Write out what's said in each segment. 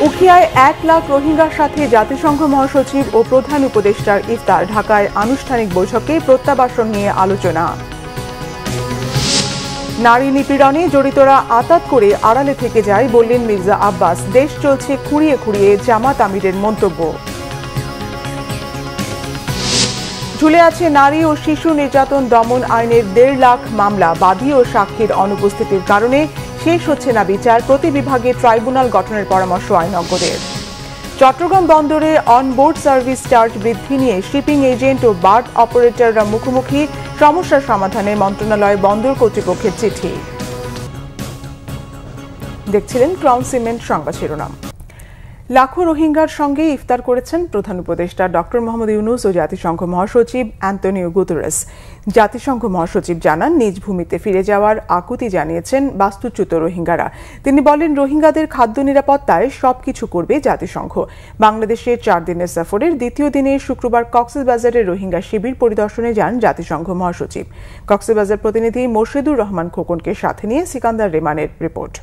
উখিয়ায় 1 লাখ রোহিঙ্গার সাথে জাতিসংঘ মহাসচিব ও প্রধান উপদেষ্টার ইফতার। ঢাকায় আনুষ্ঠানিক বৈঠকে প্রত্যাবাসন নিয়ে আলোচনা। নারী নিপীড়নে জড়িতরা আঁতাত করে আড়ালে থেকে যায় বললেন মির্জা আব্বাস। দেশ চলছে খুঁড়িয়ে খুঁড়িয়ে জামাত আমিরের মন্তব্য। ঝুলে আছে নারী ও শিশু নির্যাতন দমন আইনের 1.5 লাখ মামলা। বাদী ও সাক্ষীর অনুপস্থিতির কারণে শেষ হচ্ছে না বিচার। প্রতি বিভাগে ট্রাইব্যুনাল গঠনের পরামর্শ আইনজ্ঞদের। চট্টগ্রাম বন্দরে অনবোর্ড সার্ভিস চার্জ বৃদ্ধি নিয়ে শিপিং এজেন্ট ও বার্ট অপারেটররা মুখোমুখি। সমস্যার সমাধানে মন্ত্রণালয় বন্দর কর্তৃপক্ষের চিঠি। দেখছিলেন ক্রাউন সিমেন্ট সংবাদ শিরোনাম। লাখো রোহিঙ্গার সঙ্গে ইফতার করেছেন প্রধান উপদেষ্টা ডক্টর মোহাম্মদ ইউনূস ও জাতিসংঘ মহাসচিব অ্যান্তোনিও গুতেরেস। জাতিসংঘ মহাসচিব জানান, নিজ ভূমিতে ফিরে যাওয়ার আকুতি জানিয়েছেন বাস্তুচ্যুত রোহিঙ্গারা। তিনি বলেন, রোহিঙ্গাদের খাদ্য নিরাপত্তায় সবকিছু করবে জাতিসংঘ। বাংলাদেশের 4 দিনের সফরের দ্বিতীয় দিনে শুক্রবার কক্সবাজারের রোহিঙ্গা শিবির পরিদর্শনে যান জাতিসংঘ মহাসচিব। কক্সবাজার প্রতিনিধি মোর্শেদুর রহমান খোকনকে সাথে নিয়ে সিকান্দার রেমানের রিপোর্ট।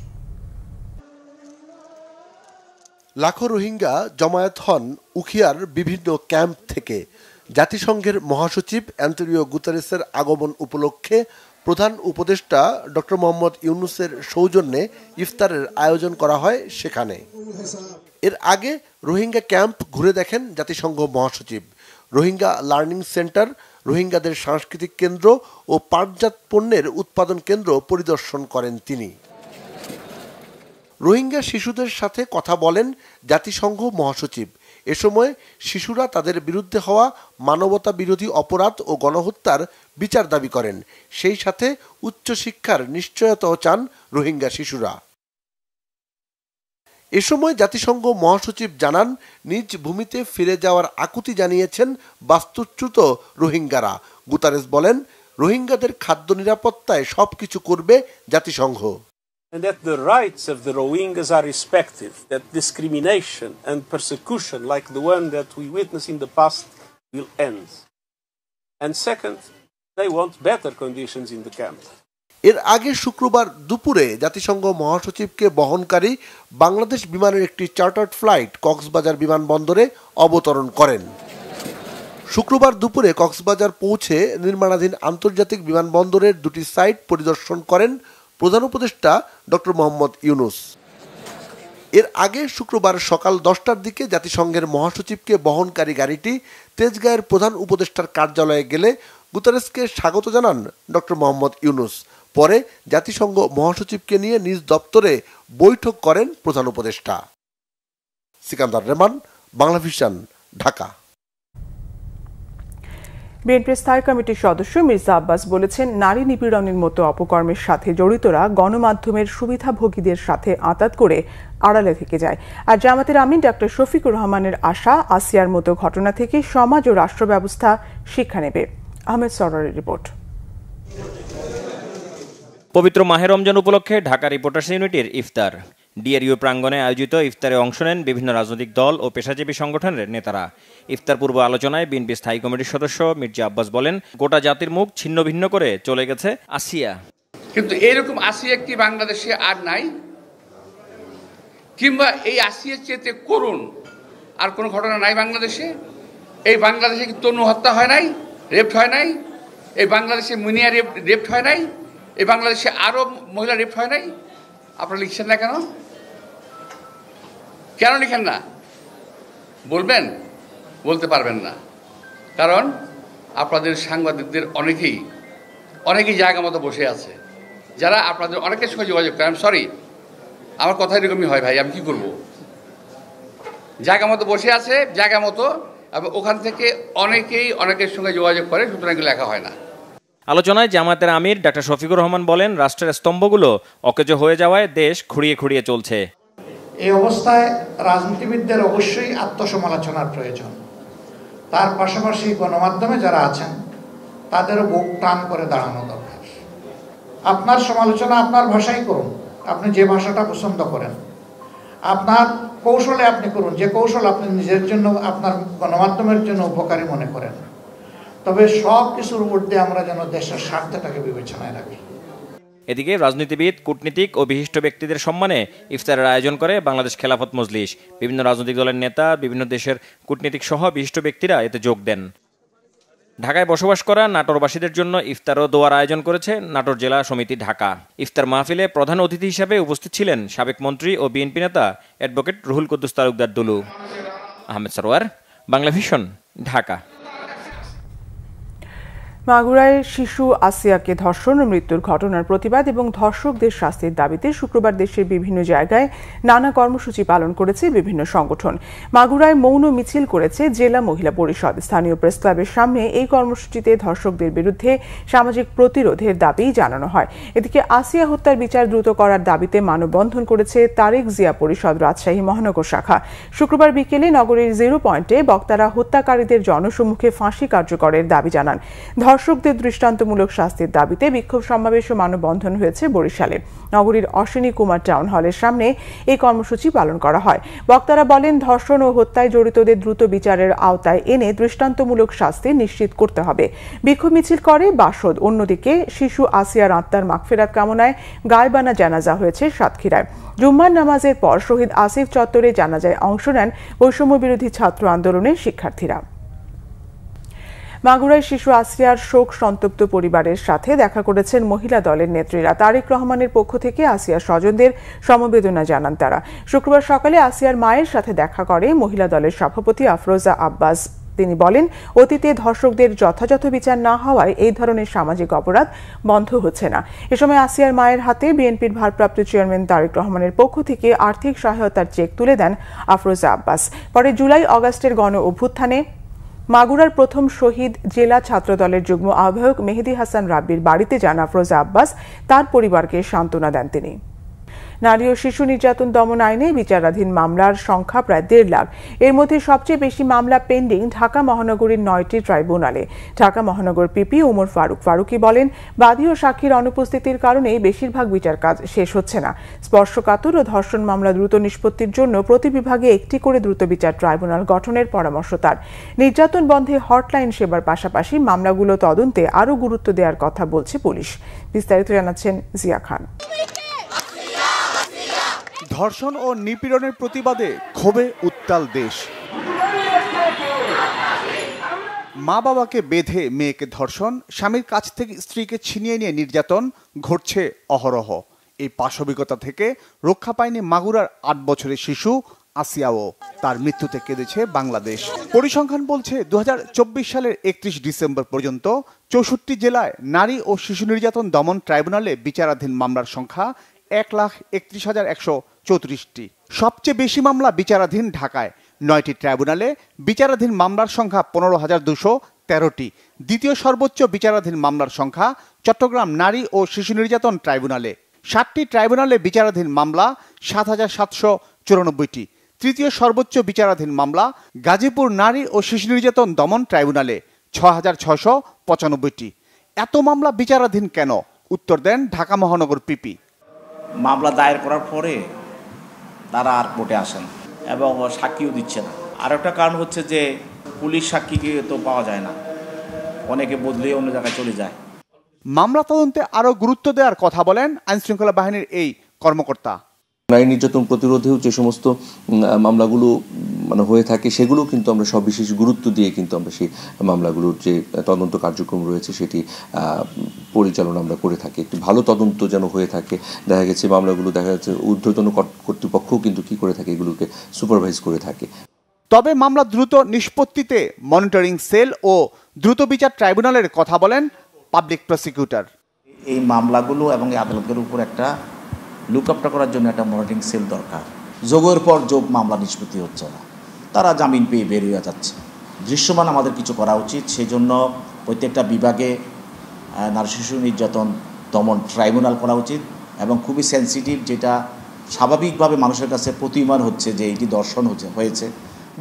লাখো রোহিঙ্গা জমায়েত হন উখিয়ার বিভিন্ন ক্যাম্প থেকে। জাতিসংঘের মহাসচিব অ্যান্তোনিও গুতেরেসের আগমন উপলক্ষে প্রধান উপদেষ্টা ডক্টর মোহাম্মদ ইউনূসের সৌজন্যে ইফতারের আয়োজন করা হয় সেখানে। এর আগে রোহিঙ্গা ক্যাম্প ঘুরে দেখেন জাতিসংঘ মহাসচিব। রোহিঙ্গা লার্নিং সেন্টার, রোহিঙ্গাদের সাংস্কৃতিক কেন্দ্র ও পাটজাত পণ্যের উৎপাদন কেন্দ্র পরিদর্শন করেন তিনি। রোহিঙ্গা শিশুদের সাথে কথা বলেন জাতিসংঘ মহাসচিব। এ সময় শিশুরা তাদের বিরুদ্ধে হওয়া মানবতা বিরোধী অপরাধ ও গণহত্যার বিচার দাবি করেন। সেই সাথে উচ্চশিক্ষার নিশ্চয়তাও চান রোহিঙ্গা শিশুরা। এ সময় জাতিসংঘ মহাসচিব জানান, নিজ ভূমিতে ফিরে যাওয়ার আকুতি জানিয়েছেন বাস্তুচ্যুত রোহিঙ্গারা। গুতেরেস বলেন, রোহিঙ্গাদের খাদ্য নিরাপত্তায় সবকিছু করবে জাতিসংঘ। And that the rights of the Rohingyas are respected, that discrimination and persecution like the one that we witnessed in the past will end. And second, they want better conditions in the camp. এর আগে শুক্রবার দুপুরে জাতিসংঘ মহাসচিবকে বহনকারী বাংলাদেশ বিমানের একটি chartered flight Cox's Bazar বিমানবন্দরে অবতরণ করেন। শুক্রবার দুপুরে কক্সবাজার পৌঁছে নির্মাণাধীন আন্তর্জাতিক বিমানবন্দরের 2টি সাইট পরিদর্শন করেন প্রধান উপদেষ্টা ডক্টর মোহাম্মদ ইউনূস। এর আগে শুক্রবার সকাল 10টার দিকে জাতিসংঘের মহাসচিবকে বহনকারী গাড়িটি তেজগাঁয়ের প্রধান উপদেষ্টার কার্যালয়ে গেলে গুতেরেসকে স্বাগত জানান ডক্টর মোহাম্মদ ইউনূস। পরে জাতিসংঘ মহাসচিবকে নিয়ে নিজ দপ্তরে বৈঠক করেন প্রধান উপদেষ্টা। সিকান্দার রেমান, বাংলা ভিশন, ঢাকা। বিএনপির স্থায়ী কমিটির সদস্য মির্জা আব্বাস বলেছেন, নারী নিপীড়নের মতো অপকর্মের সাথে জড়িতরা গণমাধ্যমের সুবিধাভোগীদের সাথে আঁতাত করে আড়ালে থেকে যায়। আর জামাতের আমির ডক্টর শফিকুর রহমানের আশা, আসিয়ার মতো ঘটনা থেকে সমাজ ও রাষ্ট্র ব্যবস্থা শিক্ষা নেবে। আহমেদ সরোয়ারের রিপোর্ট। পবিত্র মাহে রমজান উপলক্ষে ঢাকা রিপোর্টার্স ইউনিটির ইফতার। ডিআরইউ প্রাঙ্গণে আয়োজিত ইফতারে অংশ নেন বিভিন্ন রাজনৈতিক দল ও পেশাজীবী সংগঠনের নেতারা। ইফতার পূর্ব আলোচনায় বিএনপি স্থায়ী কমিটির সদস্য মির্জা আব্বাস বলেন, গোটা জাতির মুখ ছিন্ন ভিন্ন করে চলে গেছে আসিয়া। কিন্তু এরকম আসিয়া কি বাংলাদেশে আর নাই? কিংবা এই আসিয়ার চেয়ে করুণ আর কোনো ঘটনা নাই বাংলাদেশে? এই বাংলাদেশে কি তনু হত্যা হয় নাই, রেপ হয় নাই? এই বাংলাদেশে মুনিয়া রেপ হয় নাই? এই বাংলাদেশে আরো মহিলা রেপ হয় নাই? আপনারা লিখছেন না কেন? কেন লিখেন না? বলবেন? বলতে পারবেন না, কারণ আপনাদের সাংবাদিকদের অনেকেই জায়গা মতো বসে আছে, যারা আপনাদের অনেকের সঙ্গে যোগাযোগ করে। আমি সরি, আমার কথা এরকমই হয় ভাই, আমি কি করব? জায়গা মতো বসে আছে, জায়গা মতো, এবং ওখান থেকে অনেকের সঙ্গে যোগাযোগ করে, সুতরাং লেখা হয় না। আলোচনায় জামাতের আমির ডক্টর শফিকুর রহমান বলেন, রাষ্ট্রের স্তম্ভগুলো অকেজো হয়ে যাওয়ায় দেশ খুঁড়িয়ে খুঁড়িয়ে চলছে। এই অবস্থায় রাজনীতিবিদদের অবশ্যই আত্মসমালোচনার প্রয়োজন। তার পাশাপাশি গণমাধ্যমে যারা আছেন তাদেরও বুক টান করে দাঁড়ানো দরকার। আপনার সমালোচনা আপনার ভাষায় করুন, আপনি যে ভাষাটা পছন্দ করেন, আপনার কৌশলে আপনি করুন, যে কৌশল আপনি নিজের জন্য, আপনার গণমাধ্যমের জন্য উপকারী মনে করেন। তবে সব কিছুর ঊর্ধ্বে আমরা যেন দেশের স্বার্থটাকে বিবেচনায় রাখি। এদিকে রাজনীতিবিদ, কূটনীতিক ও বিশিষ্ট ব্যক্তিদের সম্মানে ইফতারের আয়োজন করে বাংলাদেশ খেলাফত মজলিস। বিভিন্ন রাজনৈতিক দলের নেতা, বিভিন্ন দেশের কূটনীতিক সহ বিশিষ্ট ব্যক্তিরা এতে যোগ দেন। ঢাকায় বসবাস করা নাটোরবাসীদের জন্য ইফতার ও দোয়ার আয়োজন করেছে নাটোর জেলা সমিতি ঢাকা। ইফতার মাহফিলে প্রধান অতিথি হিসেবে উপস্থিত ছিলেন সাবেক মন্ত্রী ও বিএনপি নেতা অ্যাডভোকেট রুহুল কুদ্দুস তালুকদার দুলু। আহমেদ সরোয়ার, বাংলা ভিশন, ঢাকা। মাগুরায় শিশু আসিয়াকে ধর্ষণ ও মৃত্যুর ঘটনার প্রতিবাদ এবং ধর্ষকদের শাস্তির দাবিতে শুক্রবার দেশের বিভিন্ন জায়গায় নানা কর্মসূচি পালন করেছে বিভিন্ন সংগঠন। মাগুরায় মৌন মিছিল করেছে জেলা মহিলা পরিষদ। স্থানীয় প্রেস ক্লাবের সামনে এই কর্মসূচিতে ধর্ষকদের বিরুদ্ধে সামাজিক প্রতিরোধের দাবি জানানো হয়। এদিকে আসিয়া হত্যার বিচার দ্রুত করার দাবিতে মানববন্ধন করেছে তারেক জিয়া পরিষদ রাজশাহী মহানগর শাখা। শুক্রবার বিকেলে নগরীর 0 পয়েন্টে বক্তারা হত্যাকারীদের জনসম্মুখে ফাঁসি কার্যকরের দাবি জানান। ধর্ষকদের দৃষ্টান্তমূলক শাস্তির দাবিতে বিক্ষোভ সমাবেশ ও মানববন্ধন হয়েছে বরিশালে। নগরীর অশ্বিনী কুমার টাউন হলের সামনে এই কর্মসূচি পালন করা হয়। বক্তারা বলেন, ধর্ষণ ও হত্যায় জড়িতদের দ্রুত বিচারের আওতায় এনে দৃষ্টান্তমূলক শাস্তি নিশ্চিত করতে হবে। বিক্ষোভ মিছিল করে বাসদ। অন্যদিকে শিশু আসিয়ার আত্মার মাগফিরাত কামনায় গায়বানা জানাজা হয়েছে সাতক্ষীরায়। জুম্মার নামাজের পর শহীদ আসিফ চত্বরে জানাজায় অংশ নেন বৈষম্য বিরোধী ছাত্র আন্দোলনের শিক্ষার্থীরা। মাগুরায় শিশু আসিয়ার শোক সন্তপ্ত পরিবারের সাথে দেখা করেছেন মহিলা দলের নেত্রীরা। তারেক রহমানের পক্ষ থেকে আসিয়ার স্বজনদের সমবেদনা জানান তারা। শুক্রবার সকালে আসিয়ার মায়ের সাথে দেখা করে মহিলা দলের সভাপতি আফরোজা আব্বাস। তিনি বলেন, অতীতে ধর্ষকদের যথাযথ বিচার না হওয়ায় এই ধরনের সামাজিক অপরাধ বন্ধ হচ্ছে না। এ সময় আসিয়ার মায়ের হাতে বিএনপির ভারপ্রাপ্ত চেয়ারম্যান তারেক রহমানের পক্ষ থেকে আর্থিক সহায়তার চেক তুলে দেন আফরোজা আব্বাস। পরে জুলাই অগাস্টের গণ অভ্যুত্থানে মাগুরার প্রথম শহীদ জেলা ছাত্রদলের যুগ্ম আহ্বায়ক মেহেদী হাসান রাব্বির বাড়িতে যান আফরোজা আব্বাস। তার পরিবারকে সান্ত্বনা দেন তিনি। নারী ও শিশু নির্যাতন দমন আইনে বিচারাধীন মামলার সংখ্যা প্রায় 1.5 লাখ। এর মধ্যে সবচেয়ে বেশি মামলা পেন্ডিং ঢাকা মহানগরীর 9টি ট্রাইব্যুনালে। ঢাকা মহানগর পিপি ওমর ফারুকি বলেন, বাদী ও সাক্ষীর অনুপস্থিতির কারণেই বেশিরভাগ বিচার কাজ শেষ হচ্ছে না। স্পর্শকাতর ও ধর্ষণ মামলা দ্রুত নিষ্পত্তির জন্য প্রতি বিভাগে একটি করে দ্রুত বিচার ট্রাইব্যুনাল গঠনের পরামর্শ তার। নির্যাতন বন্ধে হটলাইন সেবার পাশাপাশি মামলাগুলো তদন্তে আরও গুরুত্ব দেওয়ার কথা বলছে পুলিশ। বিস্তারিত জানাচ্ছেন জিয়া খান। ধর্ষণ ও নিপীড়নের প্রতিবাদে ক্ষোভে উত্তাল দেশ। মা বাবাকে বেঁধে মেয়েকে ধর্ষণ, স্বামীর কাছ থেকে স্ত্রীকে ছিনিয়ে নিয়ে নির্যাতন ঘটছে অহরহ। এই পাশবিকতা থেকে রক্ষা পায়নি মাগুরার 8 বছরের শিশু আসিয়াও। তার মৃত্যুতে কেঁদেছে বাংলাদেশ। পরিসংখ্যান বলছে 2024 সালের 31 ডিসেম্বর পর্যন্ত 64 জেলায় নারী ও শিশু নির্যাতন দমন ট্রাইব্যুনালে বিচারাধীন মামলার সংখ্যা 1,31,134টি। সবচেয়ে বেশি মামলা বিচারাধীন ঢাকায়। 9টি ট্রাইব্যুনালে বিচারাধীন মামলার সংখ্যা 15,213টি। দ্বিতীয় সর্বোচ্চ বিচারাধীন মামলার সংখ্যা চট্টগ্রাম নারী ও শিশু নির্যাতন ট্রাইব্যুনালে। 7টি ট্রাইব্যুনালে বিচারাধীন মামলা 7,794টি। তৃতীয় সর্বোচ্চ বিচারাধীন মামলা গাজীপুর নারী ও শিশু নির্যাতন দমন ট্রাইব্যুনালে 6,695টি। এত মামলা বিচারাধীন কেন? উত্তর দেন ঢাকা মহানগর পিপি। মামলা দায়ের করার পরে তারা আর কোর্টে আসেন এবং সাক্ষীও দিচ্ছে না। আর একটা কারণ হচ্ছে যে পুলিশ সাক্ষীকে তো পাওয়া যায় না, অনেকে বদলে অন্য জায়গায় চলে যায়। মামলা তদন্তে আরও গুরুত্ব দেওয়ার কথা বলেন আইনশৃঙ্খলা বাহিনীর এই কর্মকর্তা। নারী নির্যাতন প্রতিরোধেও যে সমস্ত মামলাগুলো হয়ে থাকে সেগুলো কিন্তু আমরা সব বিশেষ গুরুত্ব দিয়ে কিন্তু আমরা সেই মামলাগুলোর যে তদন্ত কার্যক্রম রয়েছে সেটি পরিচালনা আমরা করে থাকি। একটি ভালো তদন্ত যেন হয়ে থাকে। দেখা গেছে মামলাগুলো দেখা যাচ্ছে ঊর্ধ্বতন কর্তৃপক্ষও কিন্তু কি করে থাকে, এগুলোকে সুপারভাইজ করে থাকে। তবে মামলা দ্রুত নিষ্পত্তিতে মনিটরিং সেল ও দ্রুত বিচার ট্রাইব্যুনালের কথা বলেন পাবলিক প্রসিকিউটর। এই মামলাগুলো এবং এই আদালতের উপর একটা লুকআপটা করার জন্য একটা মনিটরিং সেল দরকার। যোগের পর যোগ মামলা নিষ্পত্তি হচ্ছে না, তারা জামিন পেয়ে বের হয়ে যাচ্ছে। দৃশ্যমান আমাদের কিছু করা উচিত। সেই জন্য প্রত্যেকটা বিভাগে নারী শিশু নির্যাতন দমন ট্রাইব্যুনাল করা উচিত এবং খুবই সেন্সিটিভ, যেটা স্বাভাবিকভাবে মানুষের কাছে প্রতিমান হচ্ছে যে এটি দর্শন হয়েছে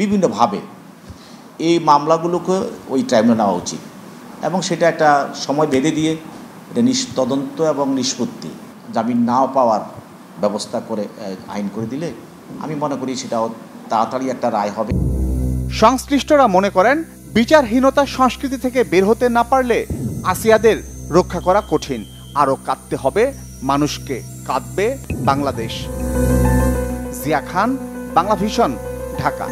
বিভিন্নভাবে। এই মামলাগুলোকে ওই ট্রাইব্যুনাল নেওয়া উচিত এবং সেটা একটা সময় বেঁধে দিয়ে এটা তদন্ত এবং নিষ্পত্তি, জামিন নাও পাওয়ার ব্যবস্থা করে আইন করে দিলে আমি মনে করি সেটাও তাড়াতাড়ি একটা রায় হবে। সংশ্লিষ্টরা মনে করেন বিচারহীনতার সংস্কৃতি থেকে বের হতে না পারলে আসিয়াদের রক্ষা করা কঠিন। আরও কাটতে হবে মানুষকে কাঁদবে বাংলাদেশ। জিয়া খান, বাংলা ভিশন, ঢাকা।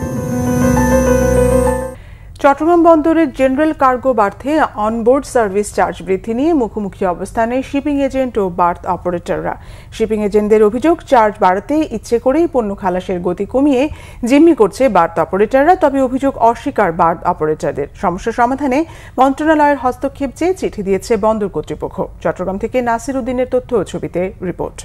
চট্টগ্রাম বন্দরের জেনারেল কার্গো বার্থে অনবোর্ড সার্ভিস চার্জ বৃদ্ধি নিয়ে মুখোমুখি অবস্থানে শিপিং এজেন্ট ও বার্থ অপারেটররা। শিপিং এজেন্টদের অভিযোগ, চার্জ বাড়াতে ইচ্ছে করেই পণ্য খালাসের গতি কমিয়ে জিম্মি করছে বার্থ অপারেটররা। তবে অভিযোগ অস্বীকার বার্থ অপারেটরদের। সমস্যা সমাধানে মন্ত্রণালয়ের হস্তক্ষেপ চেয়ে চিঠি দিয়েছে বন্দর কর্তৃপক্ষ। চট্টগ্রাম থেকে নাসির উদ্দিনের তথ্য ও ছবিতে রিপোর্ট।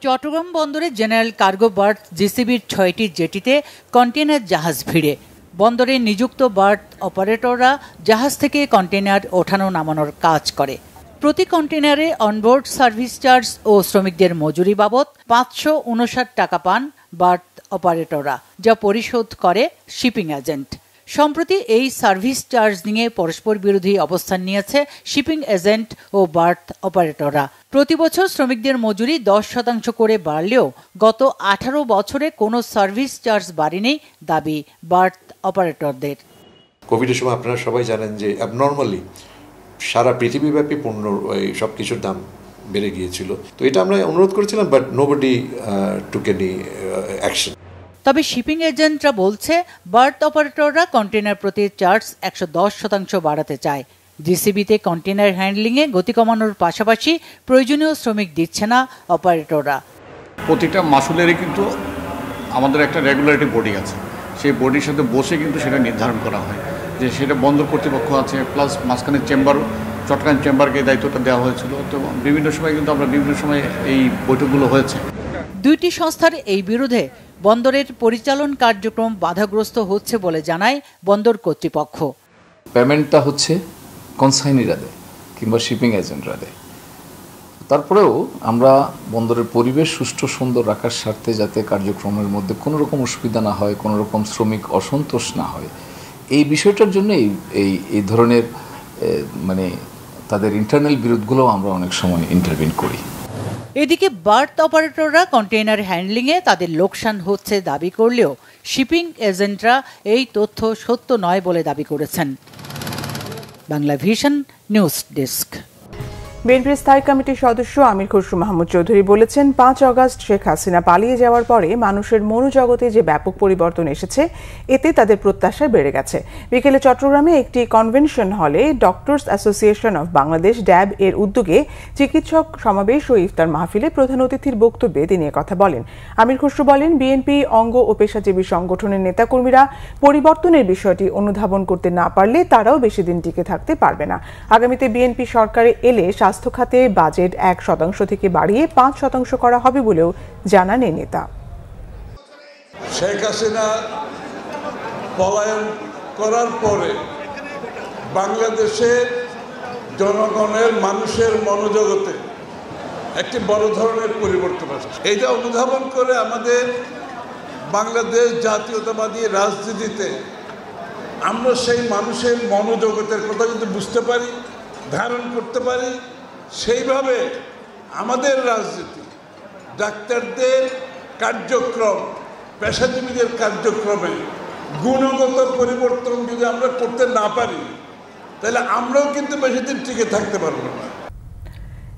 চট্টগ্রাম বন্দরে জেনারেল কার্গো বার্থ জিসিবির ৬টি জেটিতে কন্টেনার জাহাজ ভিড়ে। বন্দরে নিযুক্ত বার্থ অপারেটররা জাহাজ থেকে কন্টেনার ওঠানো নামানোর কাজ করে। প্রতি কন্টেনারে অনবোর্ড সার্ভিস চার্জ ও শ্রমিকদের মজুরি বাবদ ৫৫৯ টাকা পান বার্থ অপারেটররা, যা পরিশোধ করে শিপিং এজেন্ট। সম্প্রতি এই সার্ভিস চার্জ নিয়ে পরস্পর বিরোধী অবস্থান নিয়েছে শিপিং এজেন্ট ও বার্থ অপারেটররা। প্রতি বছর শ্রমিকদের মজুরি ১০% করে বাড়লেও গত ১৮ বছরে কোনো সার্ভিস চার্জ বাড়েনি দাবি বার্থ অপারেটরদের। কোভিডের সময় আপনারা সবাই জানেন যে অ্যাবনর্মালি সারা পৃথিবীব্যাপী পণ্য সব কিছুর দাম বেড়ে গিয়েছিল। তো এটা আমরা অনুরোধ করেছিলাম, but nobody took any action. তবে শিপিং এজেন্টরা বলছে বার্থ অপারেটররা কন্টেনার প্রতি চার্জ ১১০% বাড়াতে চায়। জিসিবিতে কন্টেনার হ্যান্ডলিংয়ে গতি কমানোর পাশাপাশি প্রয়োজনীয় শ্রমিক দিচ্ছে না অপারেটররা। প্রতিটা মাসুলেরই কিন্তু আমাদের একটা রেগুলেটরি বডি আছে, সেই বডির সাথে বসে কিন্তু সেটা নির্ধারণ করা হয় যে সেটা বন্দর কর্তৃপক্ষ আছে, প্লাস মাঝখানে চেম্বার, চট্টগ্রাম চেম্বারকে দায়িত্বটা দেওয়া হয়েছিল। তো বিভিন্ন সময় কিন্তু আমরা বিভিন্ন সময় এই বৈঠকগুলো হয়েছে। দুইটি সংস্থার এই বিরুদ্ধে বন্দরের পরিচালন কার্যক্রম বাধাগ্রস্ত হচ্ছে বলে জানায় বন্দর কর্তৃপক্ষ। পেমেন্টটা হচ্ছে কনসাইনিরা দেয় কিংবা শিপিং এজেন্টরা দেয়। তারপরেও আমরা বন্দরের পরিবেশ সুষ্ঠু সুন্দর রাখার স্বার্থে যাতে কার্যক্রমের মধ্যে কোনো রকম অসুবিধা না হয়, কোনো রকম শ্রমিক অসন্তোষ না হয়, এই বিষয়টার জন্য এই ধরনের মানে তাদের ইন্টারনাল বিরোধগুলো আমরা অনেক সময় ইন্টারভিন করি। এদিকে বার্থ অপারেটররা কন্টেইনার হ্যান্ডলিংয়ে তাদের লোকসান হচ্ছে দাবি করলেও শিপিং এজেন্টরা এই তথ্য সত্য নয় বলে দাবি করেছেন। Bangla vision news desk. বিএনপির স্থায়ী কমিটির সদস্য আমির খসরু মাহমুদ চৌধুরী বলেছেন, ৫ আগস্ট শেখ হাসিনা পালিয়ে যাওয়ার পরে মানুষের মনোজগতে যে ব্যাপক পরিবর্তন এসেছে, এতে তাদের প্রত্যাশা বেড়ে গেছে। বিকেলে চট্টগ্রামে একটি কনভেনশন হলে ডক্টরস অ্যাসোসিয়েশন অব বাংলাদেশ ড্যাব এর উদ্যোগে চিকিৎসক সমাবেশ ও ইফতার মাহফিলে প্রধান অতিথির বক্তব্যে তিনি কথা বলেন। আমির খসরু বলেন, বিএনপি অঙ্গ ও পেশাজীবী সংগঠনের নেতাকর্মীরা পরিবর্তনের বিষয়টি অনুধাবন করতে না পারলে তারাও বেশি দিন টিকে থাকতে পারবে না। আগামীতে বিএনপি সরকারে এলে স্বাস্থ্য খাতে বাজেট ১% থেকে বাড়িয়ে ৫% করা হবে বলেও জানান এই নেতা। শেখ হাসিনা পলায়ন করার পরে বাংলাদেশের জনগণের মানুষের মনোজগতে একটি বড় ধরনের পরিবর্তন আসছে। এইটা অনুধাবন করে আমাদের বাংলাদেশ জাতীয়তাবাদী রাজনীতিতে আমরা সেই মানুষের মনোজগতের কথা কিন্তু বুঝতে পারি, ধারণ করতে পারি। সেইভাবে আমাদের রাজনীতি, ডাক্তারদের কার্যক্রম, পেশাজীবীদের কার্যক্রমে গুণগত পরিবর্তন যদি আমরা করতে না পারি, তাহলে আমরাও কিন্তু বেশি দিন টিকে থাকতে পারবো না।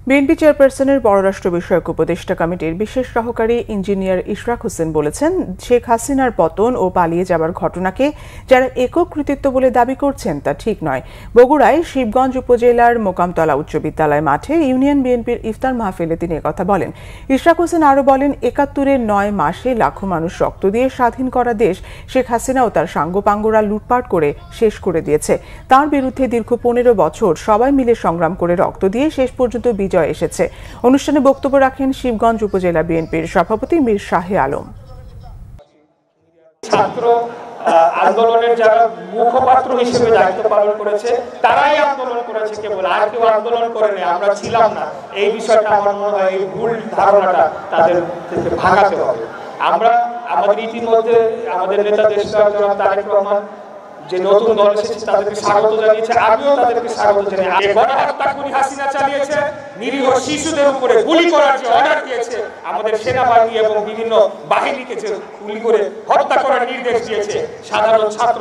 বিএনপি চেয়ারপারসনের পররাষ্ট্র বিষয়ক উপদেষ্টা কমিটির বিশেষ সহকারী ইঞ্জিনিয়ার ইশরাক হোসেন বলেছেন, শেখ হাসিনার পতন ও পালিয়ে যাবার ঘটনাকে যারা একক কৃতিত্ব বলে দাবি করছেন তা ঠিক নয়। বগুড়ায় শিবগঞ্জ উপজেলার মোকামতলা উচ্চ বিদ্যালয় মাঠে ইউনিয়ন বিএনপির ইফতার মাহফিলে তিনি কথা বলেন। ইশরাক হোসেন আরও বলেন, ৭১-এর ৯ মাসে লাখো মানুষ রক্ত দিয়ে স্বাধীন করা দেশ শেখ হাসিনা ও তার সাঙ্গপাঙ্গরা লুটপাট করে শেষ করে দিয়েছে। তার বিরুদ্ধে দীর্ঘ ১৫ বছর সবাই মিলে সংগ্রাম করে রক্ত দিয়ে শেষ পর্যন্ত বিজয় এসেছে। অনুষ্ঠানে বক্তব্য রাখেন শিবগঞ্জ উপজেলা বিএনপির সভাপতি মীর শাহে আলম। ছাত্র আন্দোলনের যারা মুখপাত্র হিসেবে দায়িত্ব পালন করেছে তারাই আন্দোলন করেছে, কেবল আর কেউ আন্দোলন করেনি, আমরা ছিলাম না। এই বিষয়টা আমার মনে হয় এই ভুল ধারণাটা তাদের ভাঙাতে হবে। আমরা আমাদের ইতিমধ্যে আমাদের নেতা দেশনায়ক জনাব তারেক রহমান যে নতুন দল এসেছে তাদেরকে স্বাগত জানিয়েছে, আমিও তাদেরকে স্বাগত জানাই। গণহত্যা খুনি হাসিনা চালিয়েছে, নিরীহ শিশুদের উপরে গুলি করার যে অর্ডার দিয়েছে, আমাদের সেনাবাহিনী এবং বিভিন্ন বাহিনীকে যে গুলি করে হত্যা করার নির্দেশ দিয়েছে সাধারণ ছাত্র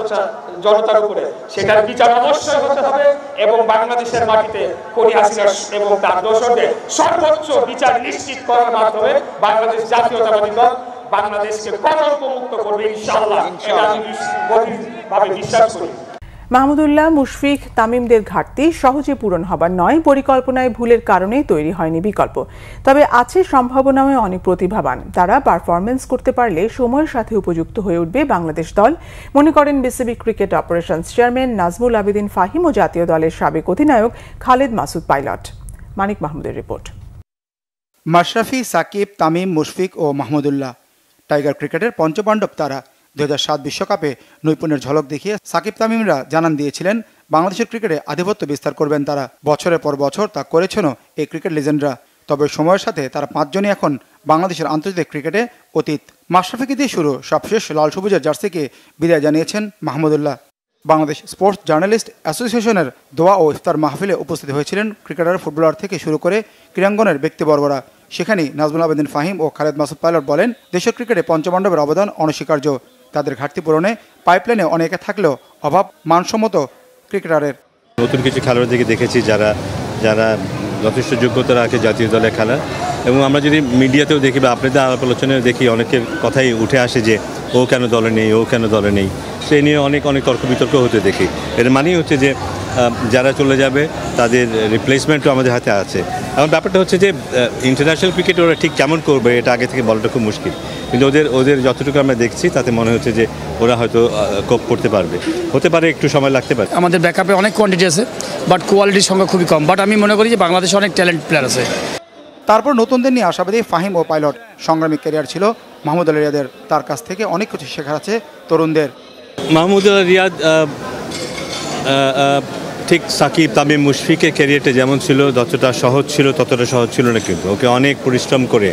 জনতার উপরে, সেটার বিচার অবশ্যই হতে হবে এবং বাংলাদেশের মাটিতে খুনি হাসিনা এবং তার দোষরদের সর্বোচ্চ বিচার নিশ্চিত করার মাধ্যমে বাংলাদেশ জাতীয়তাবাদী দল বাংলাদেশকে কলঙ্ক মুক্ত করবে ইনশাআল্লাহ, এটা আমি গভীরভাবে বিশ্বাস করি। মাহমুদুল্লাহ, মুশফিক, তামিমদের ঘাটতি সহজে পূরণ হবার নয়, পরিকল্পনায় ভুলের কারণে তৈরি হয়নি বিকল্প। তবে আছে সম্ভাবনায় অনেক প্রতিভাবান, তারা পারফরমেন্স করতে পারলে সময়ের সাথে উপযুক্ত হয়ে উঠবে বাংলাদেশ দল, মনে করেন BCB cricket operations chairman Nazmul Abedin Fahim ও জাতীয় দলের সাবেক অধিনায়ক খালেদ মাসুদ পাইলট। মানিক মাহমুদের রিপোর্ট। মাশরাফি, সাকিব, তামিম, মুশফিক ও মাহমুদুল্লাহ টাইগার ক্রিকেটের পঞ্চপাণ্ডব তারা। 2007 বিশ্বকাপে নৈপুণ্যের ঝলক দেখিয়ে সাকিব তামিমরা জানান দিয়েছিলেন বাংলাদেশের ক্রিকেটে আধিপত্য বিস্তার করবেন তারা। বছরের পর বছর তা করেছেনও এই ক্রিকেট লিজেন্ডরা। তবে সময়ের সাথে তারা 5 জনই এখন বাংলাদেশের আন্তর্জাতিক ক্রিকেটে অতীত। মাশরাফিকে দিয়ে শুরু, সবশেষ লাল সবুজের জার্সিকে বিদায় জানিয়েছেন মাহমুদুল্লাহ। বাংলাদেশ স্পোর্টস জার্নালিস্ট অ্যাসোসিয়েশনের দোয়া ও ইফতার মাহফিলে উপস্থিত হয়েছিলেন ক্রিকেটার, ফুটবলার থেকে শুরু করে ক্রীড়াঙ্গনের ব্যক্তিবর্গরা। সেখানেই নাজমুল আবেদিন ফাহিম ও খালেদ মাসুদ পাইলট বলেন, দেশের ক্রিকেটে পঞ্চপাণ্ডবের অবদান অনস্বীকার্য। তাদের ঘাটতি পূরণে পাইপলাইনে অনেকে থাকলেও অভাব মানসম্মত ক্রিকেটারের। নতুন কিছু খেলোয়াড়দেরকে দেখেছি যারা যারা যথেষ্ট যোগ্যতা রাখে জাতীয় দলে খেলা, এবং আমরা যদি মিডিয়াতেও দেখি বা আপনাদের আলাপ আলোচনায় দেখি অনেকের কথাই উঠে আসে যে ও কেন দলে নেই, ও কেন দলে নেই, সে নিয়ে অনেক তর্ক বিতর্ক হতে দেখি। এর মানেই হচ্ছে যে যারা চলে যাবে তাদের রিপ্লেসমেন্টও আমাদের হাতে আছে। এখন ব্যাপারটা হচ্ছে যে ইন্টারন্যাশনাল ক্রিকেটে ওরা ঠিক কেমন করবে এটা আগে থেকে বলাটা খুব মুশকিল, কিন্তু ওদের যতটুকু আমরা দেখছি তাতে মনে হচ্ছে যে ওরা হয়তো কোপ করতে পারবে, হতে পারে একটু সময় লাগতে পারে। আমাদের ব্যাকআপে অনেক কোয়ান্টিটি আছে, বাট কোয়ালিটির সংখ্যা খুবই কম। বাট আমি মনে করি যে বাংলাদেশে অনেক ট্যালেন্ট প্লেয়ার আছে। তারপর নতুনদের নিয়ে আশাবাদী ফাহিম ও পাইলট। সংগ্রামী ক্যারিয়ার ছিল মাহমুদ আলী রিয়াদের, তার কাছ থেকে অনেক কিছু শেখার আছে তরুণদের। মাহমুদ আলী রিয়াদ ঠিক সাকিব, তামিম, মুশফিকের ক্যারিয়ারটা যেমন ছিল যতটা সহজ ছিল না, কিন্তু ওকে অনেক পরিশ্রম করে,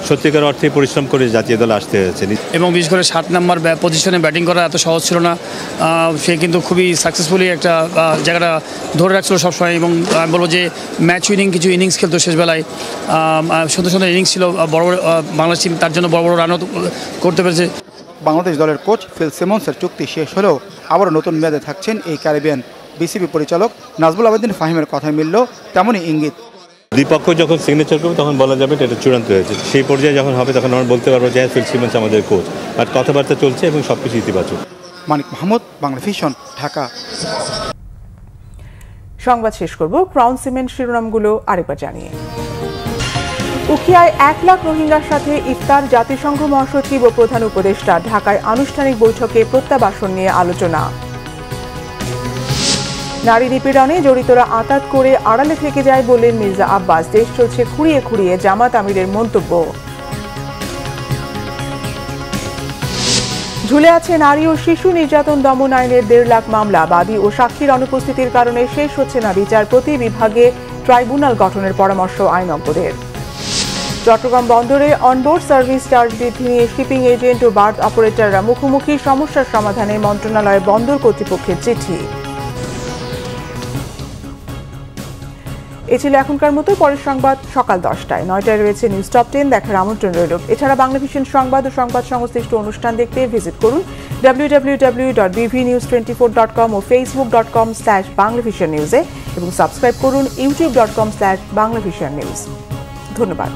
সত্যিকার অর্থে পরিশ্রম করে জাতীয় দলে আসতে হয়েছে। এবং বিশেষ করে 7 নম্বর পজিশনে ব্যাটিং করা এত সহজ ছিল না। সে কিন্তু খুবই সাকসেসফুলি একটা জায়গাটা ধরে রাখছিল সবসময়, এবং আমি বলবো যে ম্যাচ উইনিং কিছু ইনিংস খেলতো শেষ বেলায়। সুন্দর সুন্দর ইনিংস ছিল, বড় বড় বাংলাদেশ টিম তার জন্য বড় বড় রানও করতে পেরেছে। বাংলাদেশ দলের কোচ ফিল সিমন্সের চুক্তি শেষ হলেও আবারও নতুন মেয়াদে থাকছেন এই ক্যারিবিয়ান। বিসিবি পরিচালক নাজমুল আবেদিন ফাহিমের কথায় মিলল তেমনই ইঙ্গিত। দ্বিপক্ষ যখন সিগনেচার করবে তখন বলা যাবে এটা চূড়ান্ত হয়েছে। সেই পর্যায়ে যখন হবে তখন আমরা বলতে পারবো যে ফিল সিমন্স আমাদের কোচ, আর কথাবার্তা চলছে এবং সবকিছু ইতিবাচক। মানিক মাহমুদ, বাংলা ভিশন, ঢাকা। সংবাদ শেষ করব ক্রাউন সিমেন্ট শিরোনামগুলো আরেকবার জানিয়ে। উখিয়ায় 1 লাখ রোহিঙ্গার সাথে ইফতার, জাতিসংঘ মহাসচিব ও প্রধান উপদেষ্টা ঢাকায় আনুষ্ঠানিক বৈঠকে প্রত্যাবাসন নিয়ে আলোচনা। নারী নিপীড়নে জড়িতরা আঁতাত করে আড়ালে থেকে যায় বললেন মির্জা আব্বাস। দেশ চলছে খুঁড়িয়ে খুঁড়িয়ে, জামাত আমিরের মন্তব্য। ঝুলে আছে নারী ও শিশু নির্যাতন দমন আইনের 1.5 লাখ মামলা, বাদী ও সাক্ষীর অনুপস্থিতির কারণে শেষ হচ্ছে না বিচার, প্রতি বিভাগে ট্রাইব্যুনাল গঠনের পরামর্শ আইনজ্ঞদের। চট্টগ্রাম বন্দরে অনবোর্ড সার্ভিস চার্জ বৃদ্ধি নিয়ে শিপিং এজেন্ট ও বার্থ অপারেটররা মুখোমুখি, সমস্যার সমাধানে মন্ত্রণালয়ে বন্দর কর্তৃপক্ষের চিঠি। এ ছিল এখনকার মতো। পরের সংবাদ সকাল 10টায়। 9টায় রয়েছে নিউজ টপ 10 দেখার আমন্ত্রণ রইল। এছাড়া বাংলা ভিশন সংবাদ ও সংবাদ সংশ্লিষ্ট অনুষ্ঠান দেখতে ভিজিট করুন www.bvnews24.com ও facebook.com/banglavisionnews এবং সাবস্ক্রাইব করুন youtube.com/banglavisionnews। ধন্যবাদ।